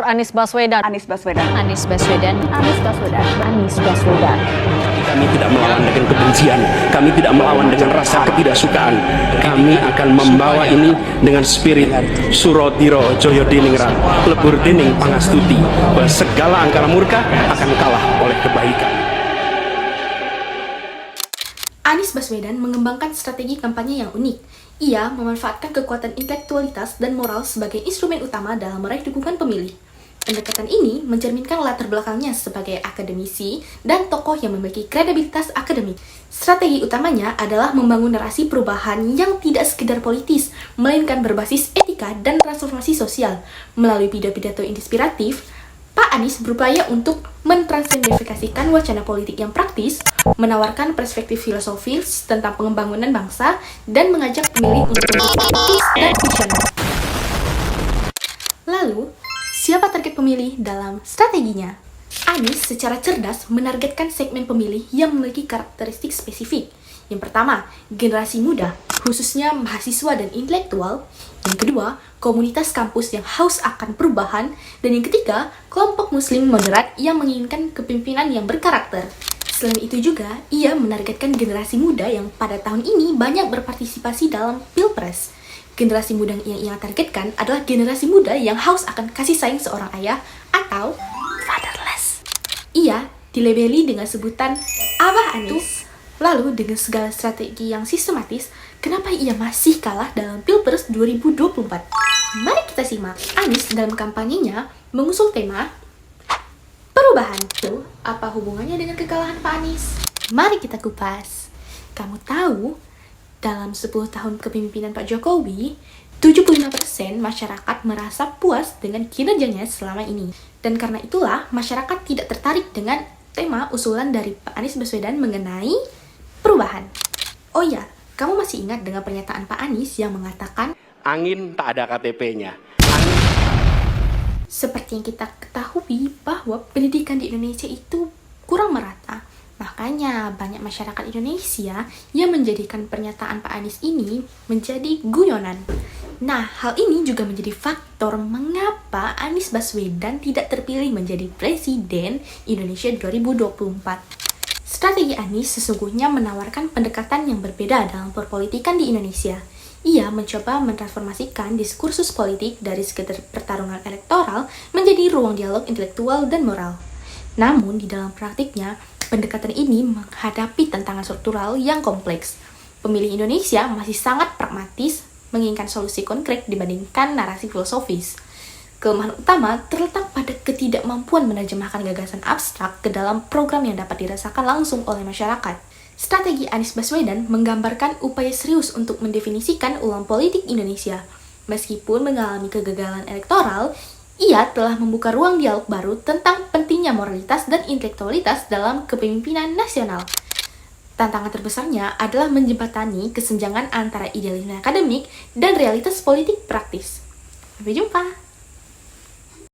Anies Baswedan. Anies Baswedan. Anies Baswedan. Anies Baswedan. Anies Baswedan. Kami tidak melawan dengan kebencian, kami tidak melawan dengan rasa ketidaksukaan. Kami akan membawa ini dengan spirit Surodiro Joyodiningrat, lebur dening pangastuti, bahwa segala angkara murka akan kalah oleh kebaikan. Anies Baswedan mengembangkan strategi kampanye yang unik. Ia memanfaatkan kekuatan intelektualitas dan moral sebagai instrumen utama dalam meraih dukungan pemilih. Pendekatan ini mencerminkan latar belakangnya sebagai akademisi dan tokoh yang memiliki kredibilitas akademik. Strategi utamanya adalah membangun narasi perubahan yang tidak sekedar politis, melainkan berbasis etika dan transformasi sosial. Melalui pidato-pidato inspiratif, Pak Anies berupaya untuk mentransendifikasikan wacana politik yang praktis, menawarkan perspektif filosofis tentang pengembangan bangsa, dan mengajak pemilih untuk menjadi kritis dan visioner. Lalu, siapa target pemilih dalam strateginya? Anies secara cerdas menargetkan segmen pemilih yang memiliki karakteristik spesifik. Yang pertama, generasi muda, khususnya mahasiswa dan intelektual. Yang kedua, komunitas kampus yang haus akan perubahan. Dan yang ketiga, kelompok muslim moderat yang menginginkan kepemimpinan yang berkarakter. Selain itu juga, ia menargetkan generasi muda yang pada tahun ini banyak berpartisipasi dalam Pilpres. Generasi muda yang ia targetkan adalah generasi muda yang haus akan kasih sayang seorang ayah atau fatherless. Ia dilabeli dengan sebutan Abah Anies. Lalu dengan segala strategi yang sistematis, kenapa ia masih kalah dalam Pilpres 2024? Mari kita simak. Anies dalam kampanyenya mengusung tema perubahan. Tuh, apa hubungannya dengan kekalahan Pak Anies? Mari kita kupas. Kamu tahu, dalam 10 tahun kepemimpinan Pak Jokowi, 75% masyarakat merasa puas dengan kinerjanya selama ini. Dan karena itulah, masyarakat tidak tertarik dengan tema usulan dari Pak Anies Baswedan mengenai perubahan. Oh ya, kamu masih ingat dengan pernyataan Pak Anies yang mengatakan Angin tak ada KTP-nya. Seperti yang kita ketahui bahwa pendidikan di Indonesia itu kurang merata. Makanya banyak masyarakat Indonesia yang menjadikan pernyataan Pak Anies ini menjadi guyonan. Nah, hal ini juga menjadi faktor mengapa Anies Baswedan tidak terpilih menjadi Presiden Indonesia 2024. Strategi Anies sesungguhnya menawarkan pendekatan yang berbeda dalam perpolitikan di Indonesia. Ia mencoba mentransformasikan diskursus politik dari sekedar pertarungan elektoral menjadi ruang dialog intelektual dan moral. Namun, di dalam praktiknya, pendekatan ini menghadapi tantangan struktural yang kompleks. Pemilih Indonesia masih sangat pragmatis, menginginkan solusi konkret dibandingkan narasi filosofis. Kelemahan utama terletak pada ketidakmampuan menerjemahkan gagasan abstrak ke dalam program yang dapat dirasakan langsung oleh masyarakat. Strategi Anies Baswedan menggambarkan upaya serius untuk mendefinisikan ulang politik Indonesia. Meskipun mengalami kegagalan elektoral, ia telah membuka ruang dialog baru tentang pentingnya moralitas dan intelektualitas dalam kepemimpinan nasional. Tantangan terbesarnya adalah menjembatani kesenjangan antara idealisme akademik dan realitas politik praktis. Sampai jumpa!